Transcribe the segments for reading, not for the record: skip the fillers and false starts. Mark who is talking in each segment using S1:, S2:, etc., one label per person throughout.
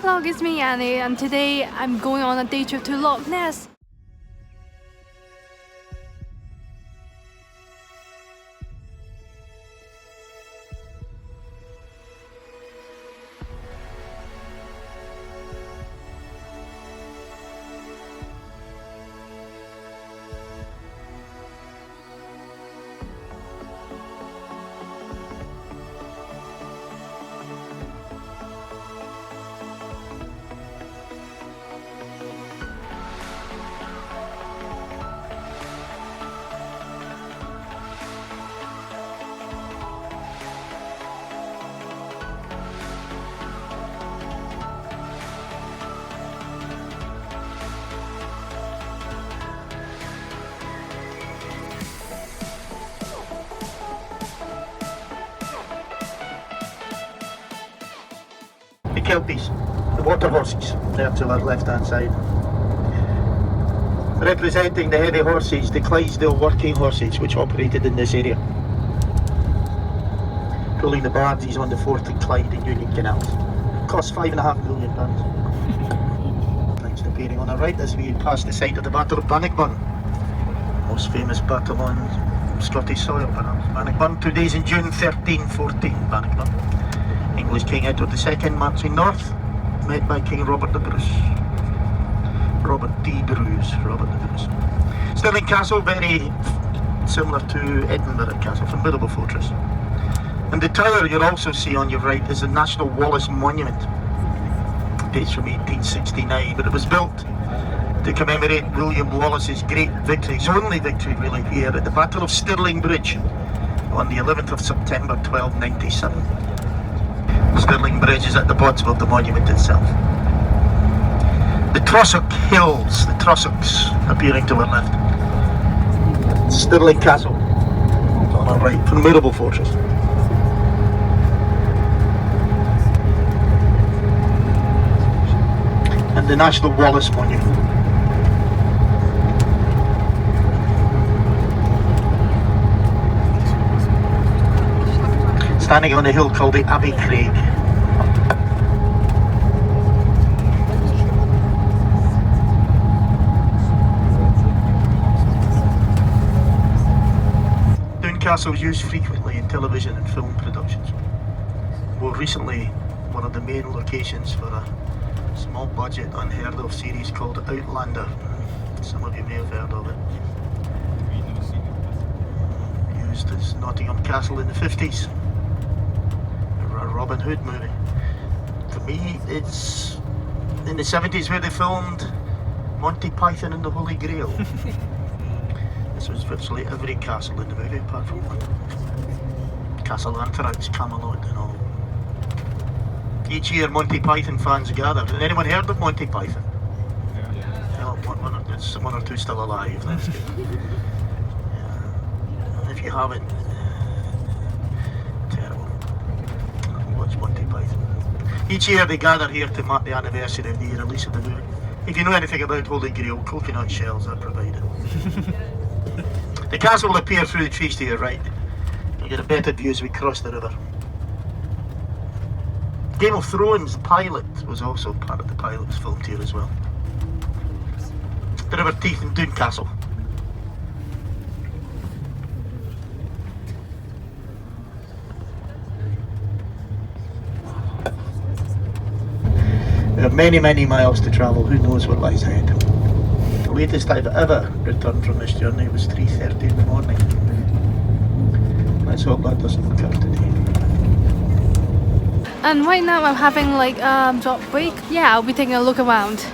S1: vlog, it's me Annie, and today I'm going on a day trip to Loch Ness.
S2: The Kelpies, the water horses, there to our left hand side. Representing the heavy horses, the Clydesdale working horses which operated in this area. Pulling the barges on the Forth and Clyde and Union Canals. Cost £5.5 million. Thanks to bearing on our right as we pass the site of the Battle of Bannockburn. Most famous battle on Scottish soil perhaps. Bannockburn, 2 days in June 1314, Bannockburn. English King Edward II marching north, met by King Robert the Bruce. Robert the Bruce. Stirling Castle, very similar to Edinburgh Castle, formidable fortress. And the tower you'll also see on your right is the National Wallace Monument. It dates from 1869, but it was built to commemorate William Wallace's great victory, his only victory really, here at the Battle of Stirling Bridge on the 11th of September 1297. Stirling Bridge is at the bottom of the monument itself. The Trossock Hills, the Trossocks appearing to our left. Stirling Castle on our right, formidable fortress. And the National Wallace Monument. Standing on a hill called the Abbey Craig. Castle is used frequently in television and film productions. More recently, one of the main locations for a small budget, unheard of series called Outlander. Some of you may have heard of it. Used as Nottingham Castle in the 50s. A Robin Hood movie. For me, it's in the 70s where they filmed Monty Python and the Holy Grail. This was virtually every castle in the movie apart from one. Castle Anthrax, Camelot and all. Each year Monty Python fans gather. Has anyone heard of Monty Python? Yeah. There's one or two still alive, that's good. Yeah. If you haven't, terrible. Watch Monty Python. Each year they gather here to mark the anniversary of the release of the movie. If you know anything about Holy Grail, coconut shells are provided. The castle will appear through the trees to your right. You'll get a better view as we cross the river. Game of Thrones, the pilot, was also part of the pilot, was filmed here as well. The River Teith and Doon Castle. There are many, many miles to travel. Who knows what lies ahead? The latest I've ever returned from this journey was 3:30 in the morning. Let's hope that doesn't occur today.
S1: And right now I'm having like a drop break. Yeah, I'll be taking a look around.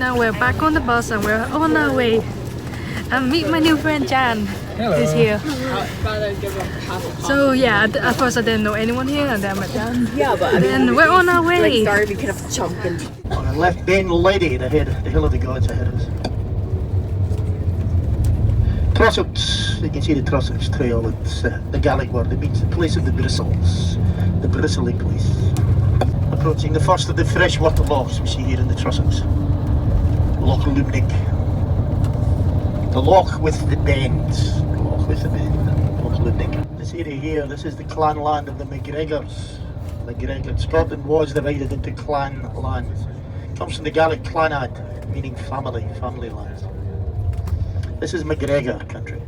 S1: now we're back on the bus and we're on our way. And meet my new friend Jan.
S3: Hello.
S1: Is here.
S4: Rather give them half a
S1: So yeah, at first I didn't know anyone here, and then I met Jan.
S4: Yeah, but I mean,
S1: And we're on our way.
S4: like Darby could have chunked and
S2: On the left, Ben Lady, the Hill of the Gods ahead of us. Trossachs, you can see the Trossachs Trail. It's the Gaelic word. It means the place of the bristles, the bristly place. Approaching the first of the freshwater lochs we see here in the Trossachs. Loch Lubnig. The loch with the bends. The loch with the bend. Loch Lubnig. This area here, this is the clan land of the MacGregors. Scotland was divided into clan lands. It comes from the Gaelic clanad, meaning family lands. This is MacGregor country.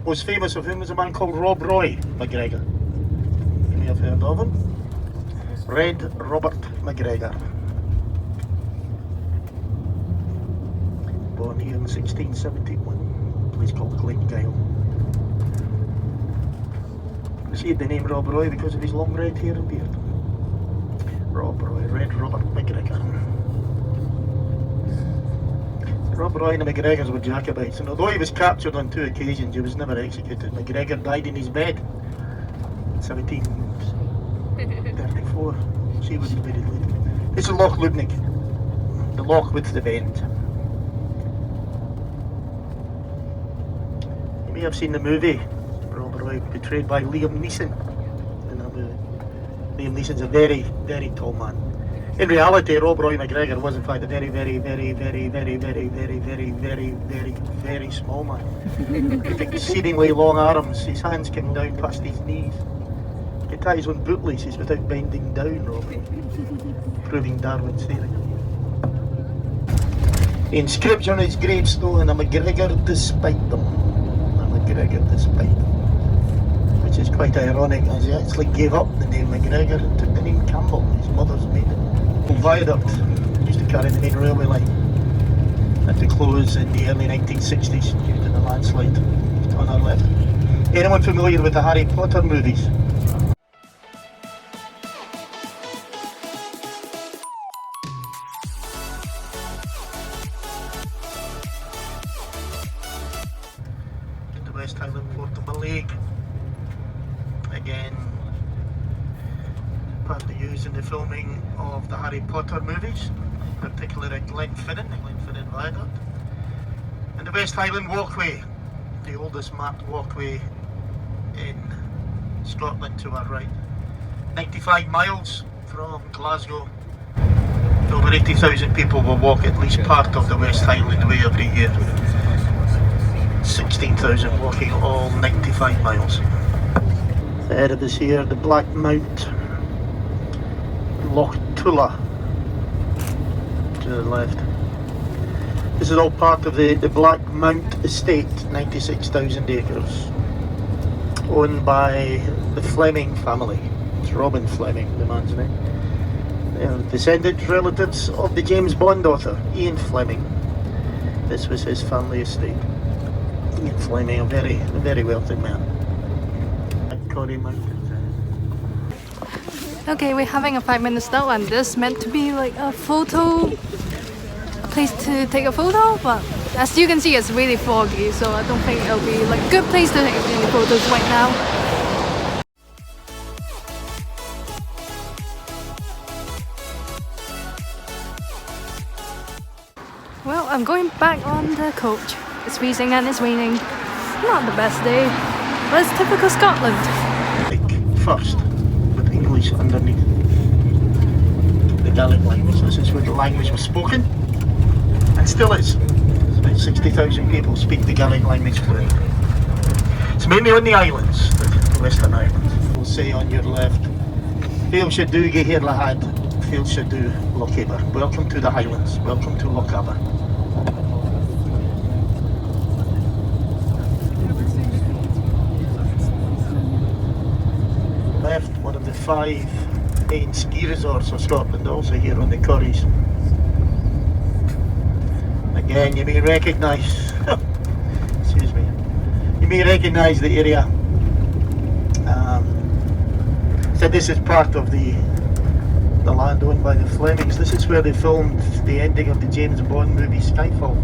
S2: Most famous of whom is a man called Rob Roy MacGregor. You may have heard of him. Red Robert MacGregor. Born here in 1671, a place called Glengyle. Received the name Rob Roy because of his long red hair and beard. Rob Roy, Red Robert MacGregor. Rob Roy and the MacGregors were Jacobites, and although he was captured on 2 occasions, he was never executed. MacGregor died in his bed in 1734. She was buried later. This is Loch Lubnig, the loch with the bend. You may have seen the movie Rob Roy, portrayed by Liam Neeson in that movie. Liam Neeson's a very, very tall man. In reality, Rob Roy MacGregor was in fact a very, very, very, very, very, very, very, very, very, very, very small man. With exceedingly long arms, his hands came down past his knees. He could tie his own bootlaces without bending down, Rob, proving Darwin's theory. The inscription on his gravestone, a MacGregor despite them. A MacGregor despite them. Which is quite ironic, as he actually gave up the name MacGregor and took the name Campbell, his mother's maiden. Viaduct used to carry the main railway line. Had to close in the early 1960s due to the landslide on our left. Anyone familiar with the Harry Potter movies? In the West Highland Port of Lake. Again, partly used in the filming of the Harry Potter movies, in particular at Glenfinnan, the Glenfinnan Viaduct. And the West Highland Walkway, the oldest marked walkway in Scotland to our right. 95 miles from Glasgow. Over 80,000 people will walk at least part of the West Highland Way every year. 16,000 walking all 95 miles. Ahead of us here, the Black Mount. Loch Tulla to the left. This is all part of the Black Mount estate, 96,000 acres, owned by the Fleming family. It's Robin Fleming, the man's name. They are descendants, relatives of the James Bond author, Ian Fleming. This was his family estate. Ian Fleming, a very wealthy man. Corrie Mountains.
S1: Okay, we're having a 5-minute stop, and this meant to be like a place to take a photo, but as you can see, it's really foggy, so I don't think it'll be like a good place to take any photos right now. Well, I'm going back on the coach. It's freezing and it's raining. Not the best day, but it's typical Scotland.
S2: First, with English underneath. The Gaelic language. This is where the language was spoken, and still is. About 60,000 people speak the Gaelic language fluently. It's mainly on the islands, the Western Islands. We'll say on your left, Fail Shadu Gehir Lahad, Fail Shadu Lochaber. Welcome to the Highlands, welcome to Lochaber. Left, one of the 5 main ski resorts of Scotland, also here on the Curries. Again, you may recognise, excuse me, you may recognise the area. So this is part of the the land owned by the Flemings. This is where they filmed the ending of the James Bond movie Skyfall.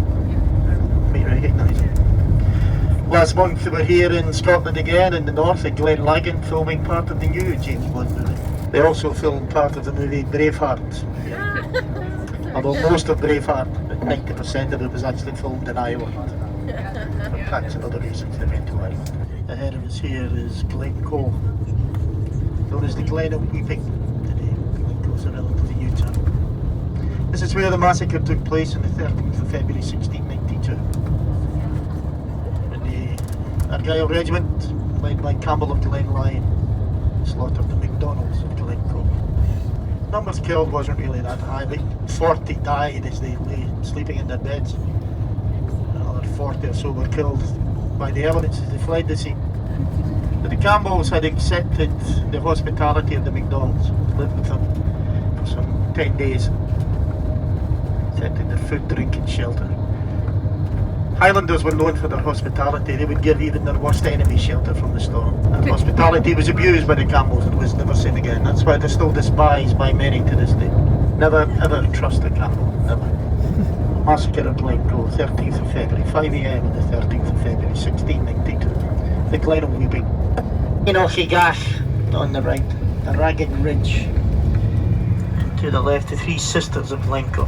S2: You may recognise it. Last month we were here in Scotland again, in the north, at Glenlaggan, filming part of the new James Bond movie. They also filmed part of the movie Braveheart. Although most of Braveheart, 90% of it was actually filmed in Ireland. For tax and other reasons they went to Ireland. Ahead of us here is Glencoe, known as the Glen of Weeping today. Glencoe's a relatively new town. This is where the massacre took place on the 13th of February 1692. Argyll Regiment, led by Campbell of Glenlyon, slaughtered the MacDonalds of Glencoe. Numbers killed wasn't really that high, but 40 died as they lay sleeping in their beds. Another 40 or so were killed by the elements as they fled the scene. But the Campbells had accepted the hospitality of the MacDonalds, lived with them for some 10 days, accepted their food, drink and shelter. Highlanders were known for their hospitality. They would give even their worst enemy shelter from the storm. And hospitality was abused by the Campbells and was never seen again. That's why they're still despised by many to this day. Never ever trust a Campbell, never. Massacre of Glencoe, 13th of February, 5 AM on the 13th of February, 1692. The Glen of Weeping. Inochigash on the right, the Ragged Ridge. And to the left, the Three Sisters of Glencoe.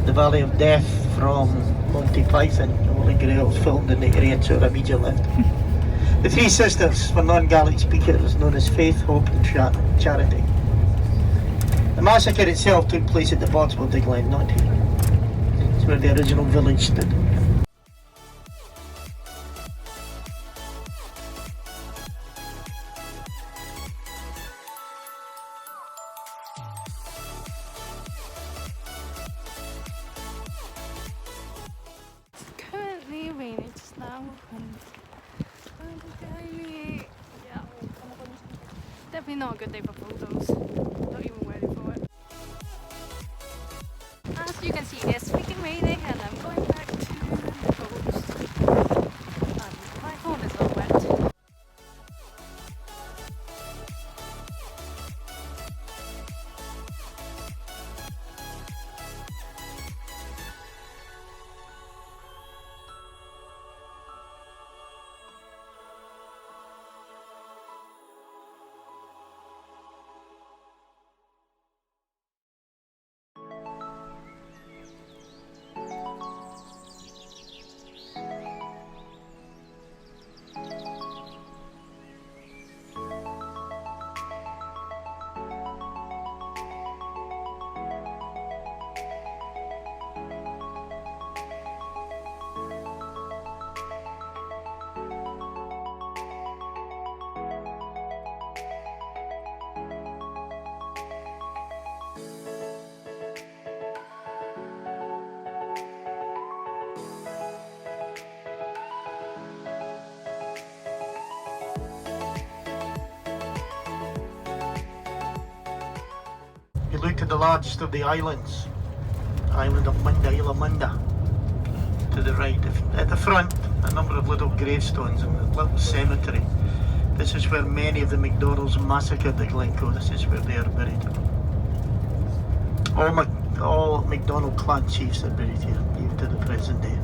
S2: The Valley of Death from Monty Python, the Holy Grail, filmed in the area to our immediate left. The Three Sisters, for non-Gaelic speakers, known as Faith, Hope and Charity. The massacre itself took place at the Botswood de Glen, not here. It's where the original village stood.
S1: Currently raining just now, and yeah, definitely not a good day for photos. Not even ready for it. As you can see, it's freaking raining, and I'm going back to the coast. And my phone is all wet.
S2: You look to the largest of the islands, island of Munda, Isla Munda, to the right. At the front, a number of little gravestones and a little cemetery. This is where many of the MacDonalds massacred at Glencoe. This is where they are buried. All MacDonald clan chiefs are buried here, even to the present day.